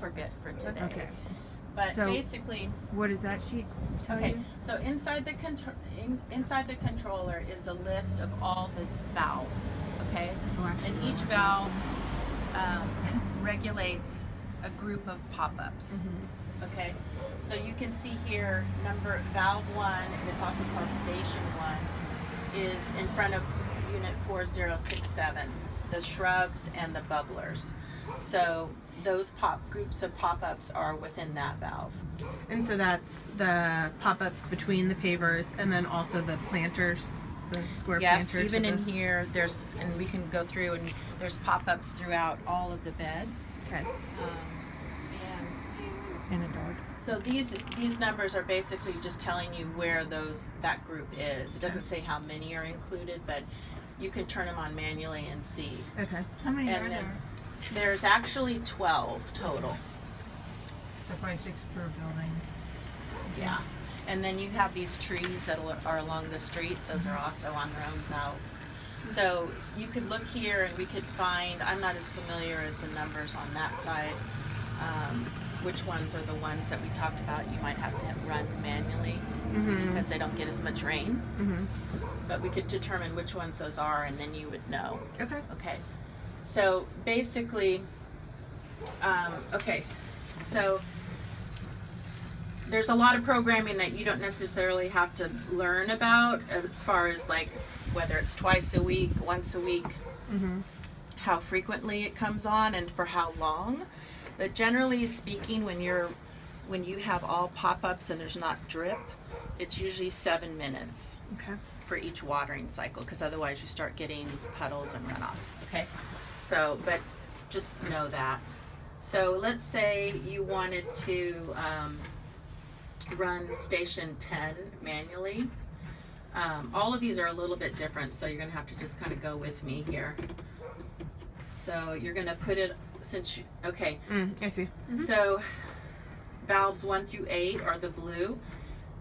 forget for today. Okay. But So, basically, what does that sheet tell okay. you? So inside the controller is a list of all the valves. Okay, Oh, actually, and each valve regulates a group of pop-ups. Okay, so you can see here valve 1, and it's also called station 1, is in front of unit 4067, the shrubs and the bubblers. So those groups of pop-ups are within that valve. And so that's the pop-ups between the pavers and then also the planters, the square planter. Even in here, and we can go through, and there's pop-ups throughout all of the beds. Okay. And a dog. So these numbers are basically just telling you where that group is. It doesn't say how many are included, but you can turn them on manually and see. Okay. How many And are then there? there's actually 12 total. So probably 6 per building. Yeah. And then you have these trees that are along the street. Those are also on their own valve. So you could look here and we could find, I'm not as familiar as the numbers on that side, which ones are the ones that we talked about you might have to run manually because they don't get as much rain. But we could determine which ones those are, and then you would know. Okay. Okay. So basically, so there's a lot of programming that you don't necessarily have to learn about as far as like whether it's twice a week, once a week, how frequently it comes on, and for how long. But generally speaking, when you have all pop-ups and there's not drip, it's usually 7 minutes Okay. for each watering cycle, because otherwise you start getting puddles and runoff. Okay, so but just know that. So let's say you wanted to run station 10 manually. All of these are a little bit different, so you're going to have to just kind of go with me here. So you're going to put it, I see. so valves 1 through 8 are the blue,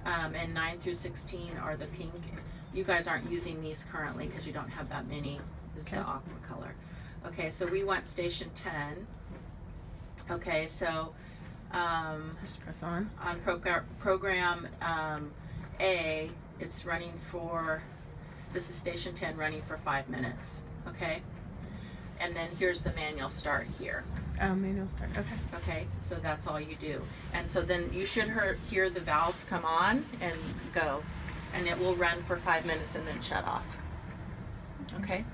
and 9 through 16 are the pink. You guys aren't using these currently because you don't have that many, is the aqua color. Okay, so we want station 10. Okay, so Just press on. on program A, it's running for, this is station 10 running for 5 minutes. Okay, and then here's the manual start here. Oh, manual start. Okay. Okay, so that's all you do. And so then you should hear the valves come on and go, and it will run for 5 minutes and then shut off. Okay?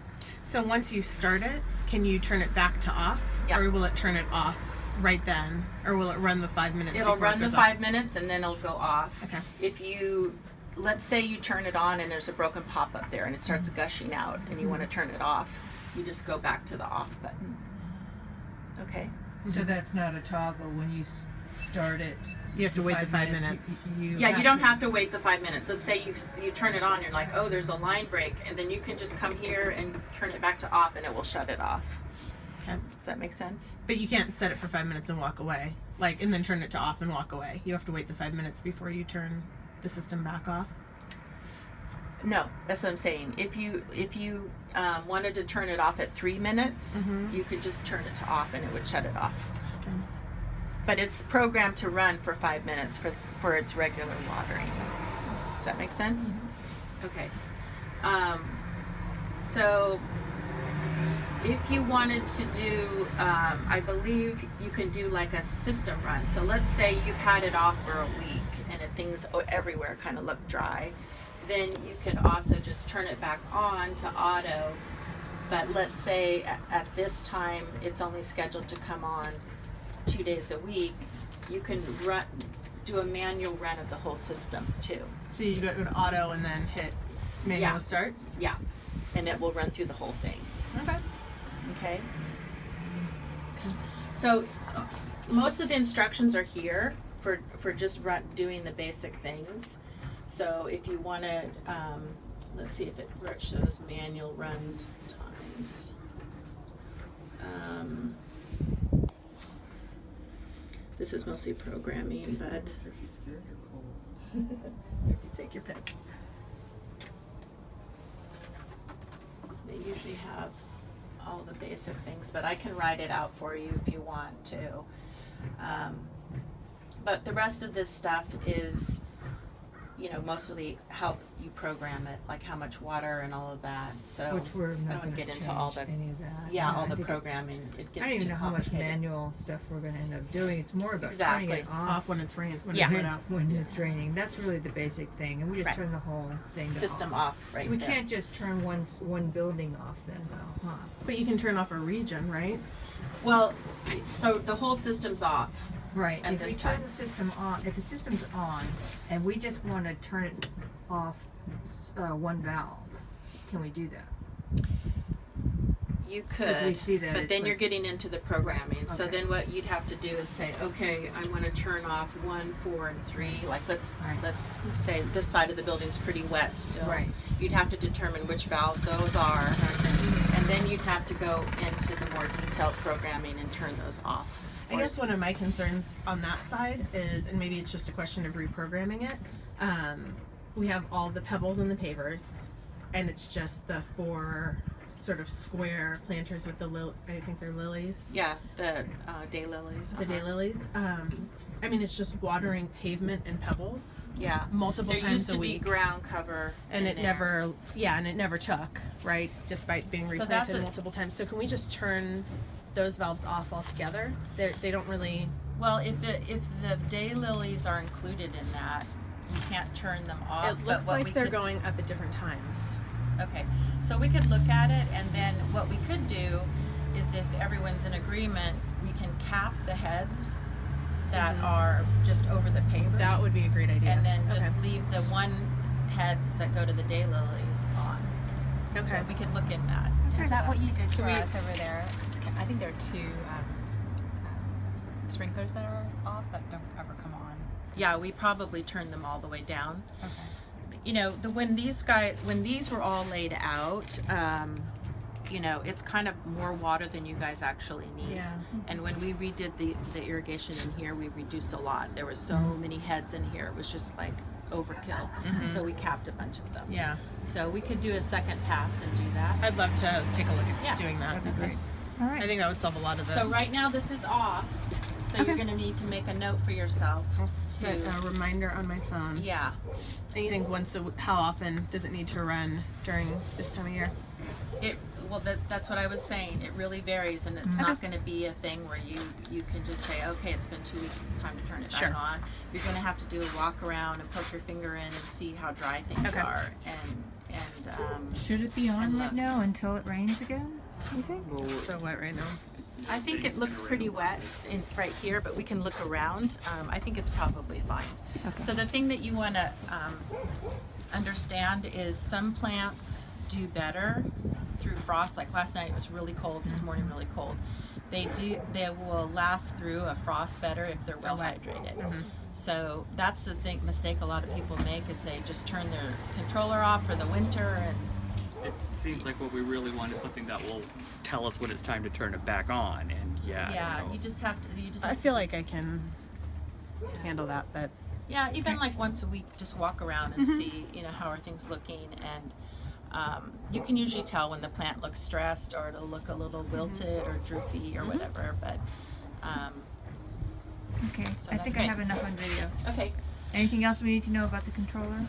So once you start it, can you turn it back to off? Yeah. Or will it turn it off right then? Or will it run the 5 minutes? It'll before it run the goes 5 off? minutes and then it'll go off. Okay. If you, let's say you turn it on and there's a broken pop up there and it starts gushing out and you want to turn it off, you just go back to the off button. Okay? So that's not a toggle when you start it. You have to wait the 5 minutes. You don't have to wait the 5 minutes. Let's say you turn it on, you're like, oh, there's a line break, and then you can just come here and turn it back to off and it will shut it off. Okay. Does that make sense? But you can't set it for 5 minutes and walk away. Like, and then turn it to off and walk away. You have to wait the 5 minutes before you turn the system back off. No, that's what I'm saying. If you wanted to turn it off at 3 minutes, you could just turn it to off and it would shut it off. Okay. But it's programmed to run for 5 minutes for its regular watering. Does that make sense? Okay. So if you wanted to do, I believe you can do like a system run. So let's say you've had it off for a week and things everywhere kind of look dry. Then you could also just turn it back on to auto. But let's say at this time it's only scheduled to come on 2 days a week. You can do a manual run of the whole system too. So you go to auto and then hit manual Yeah. start? Yeah, and it will run through the whole thing. Okay. Okay. So most of the instructions are here for just doing the basic things. So if you want to, let's see if it shows manual run times. This is mostly programming, but take your pick. They usually have all the basic things, but I can write it out for you if you want to. But the rest of this stuff is, you know, mostly how you program it, like how much water and all of that. So Which we're I not don't going to get change into all the any of that. yeah, all I the think programming. It I gets don't even too know how much complicated. manual stuff we're going to end up doing. It's more about Exactly. turning it Off when it's rain. When Yeah. it's when, lit out. when it's raining. That's really the basic thing, and we just Right. turn the whole thing to System off. off right We there. can't just turn one building off then, though, huh? But you can turn off a region, right? Well, so the whole system's off. Right. At If we this turn time. the system on, if the system's on, and we just want to turn it off one valve, can we do that? You 'Cause we could, see that but it's then you're like- getting into the programming. So Okay. then what you'd have to do is say, okay, I want to turn off 1, 4, and 3. Like let's say this side of the building's pretty wet still. Right. You'd have to determine which valves those are, and then you'd have to go into the more detailed programming and turn those off. I guess one of my concerns on that side is, and maybe it's just a question of reprogramming it. We have all the pebbles and the pavers, and it's just the 4 sort of square planters with the I think they're lilies. Yeah, the daylilies. The daylilies. I mean, it's just watering pavement and pebbles Yeah. multiple There times used a to be week, ground cover, and in it there. never, and it never took, right? Despite being So replanted that's multiple times. So can we just turn those valves off altogether? They don't really. Well, if the daylilies are included in that, you can't turn them off. It looks but what we like they're could- going up at different times. Okay, so we could look at it, and then what we could do is, if everyone's in agreement, we can cap the heads that are just over the pavers. That would be a great idea. And then Okay. just leave the one heads that go to the daylilies on. Okay. So we could look in that. Is that what you did for we- us over there? I think there are 2 sprinklers that are off that don't ever come on. Yeah, we probably turned them all the way down. Okay. You know, when these were all laid out, you know, it's kind of more water than you guys actually need. Yeah. And when we redid the irrigation in here, we reduced a lot. There was so many heads in here. It was just like overkill. So we capped a bunch of them. Yeah. So we could do a second pass and do that. I'd love to take a look at Yeah, doing that. That'd be great. All right. I think that would solve a lot of the. So right now this is off. So you're going to need to make a note for yourself. Set a reminder on my phone. Yeah. And you think how often does it need to run during this time of year? That's what I was saying. It really varies, and it's not going to be a thing where you can just say, okay, it's been 2 weeks, it's time to turn it back Sure. on. You're going to have to do a walk around and poke your finger in and see how dry things Okay. are, and Should it be on And right look. now until it rains again? You think? It's so wet right now. I think it looks pretty wet right here, but we can look around. I think it's probably fine. Okay. So the thing that you want to understand is some plants do better through frost. Like last night it was really cold, this morning really cold. They will last through a frost better if they're well hydrated. So that's the mistake a lot of people make, is they just turn their controller off for the winter, and It seems like what we really want is something that will tell us when it's time to turn it back on, and I don't know you if- just have to I feel like I can handle that, but yeah, even like once a week, just walk around and see, you know, how are things looking, and you can usually tell when the plant looks stressed, or it'll look a little wilted or droopy or whatever. But Okay. So I that's think I great. have enough on video. okay, Anything else we need to know about the controller?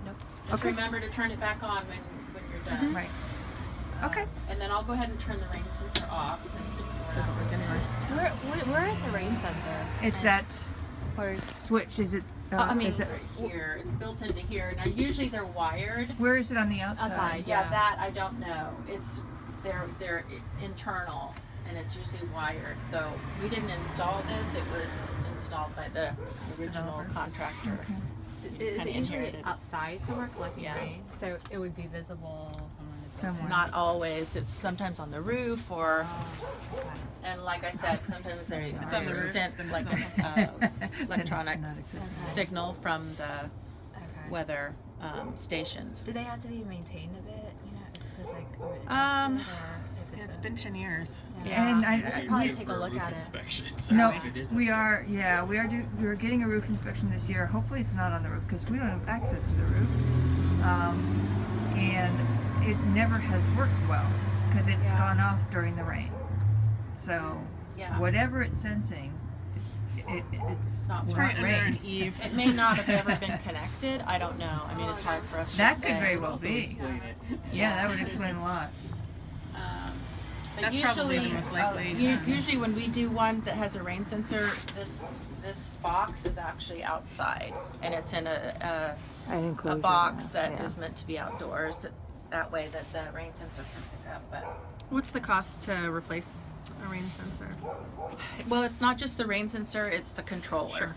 nope. Just remember to turn it back on when you're done. Right. Okay. And then I'll go ahead and turn the rain sensor off since it doesn't work anyway. Where is the rain sensor? It's that Or switch. Is it? I mean- is it, right here. It's built into here. Now usually they're wired. where is it on the outside? Outside. Yeah, Yeah. that I don't know. They're internal, and it's usually wired. So we didn't install this. It was installed by the original Developer. contractor. Okay. It is kinda it usually inherited. outside somewhere collecting Yeah. rain? So it would be visible Somewhere. Not always. It's sometimes on the roof, or Okay. and like I said, sometimes they're on the roof, sent then like it's an electronic It's not accessible. signal from the Okay. weather stations. Do they have to be maintained a bit? You know, if it says like or adjusted, Um, or if it's It's a, been 10 years. Yeah. And I I, should You're probably due take for a look roof at it. inspection, so no, if it is we up are. Yeah, we are. We're getting a roof inspection this year. Hopefully, it's not on the roof because we don't have access to the roof, and it never has worked well because it's Yeah. gone off during the rain. So Yeah. whatever it's sensing, it's not will Right under ring. an eave. It may not have ever been connected. I don't know. I mean, it's hard for us That to could say. very well Also be. explain it. Yeah, that would explain a lot. But That's probably the most likely. Usually, when we do one that has a rain sensor, this box is actually outside, and it's in a box that is meant to be outdoors. That way, that the rain sensor can pick up. But What's the cost to replace a rain sensor? well, it's not just the rain sensor; it's the controller. Sure.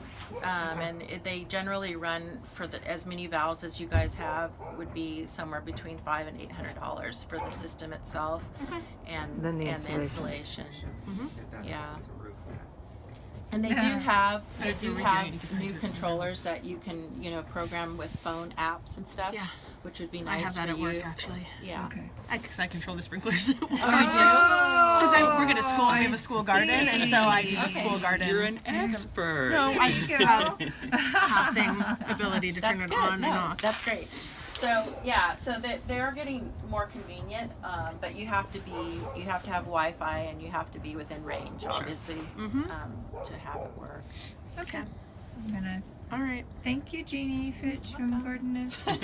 They generally run for as many valves as you guys have would be somewhere between $500 and $800 for the system itself, and Then the and the installation. installation. If that Yeah. helps the roof vents. And they Yeah. do have new controllers that you can program with phone apps and stuff. Yeah. Which would be I nice have that for at you. work actually. Yeah. Okay. Because I control the sprinklers. Oh, you do? Because I work at a school, we have I a school garden, and so I do the Okay. school garden. You're an expert. No, I have passing ability to That's turn it good. on No, and off. that's great. So yeah, so they are getting more convenient, but you have to have Wi-Fi and you have to be within range, obviously, to have it work. Okay. I'm gonna All right. thank you, Jeannie Fitch from Garden Nest.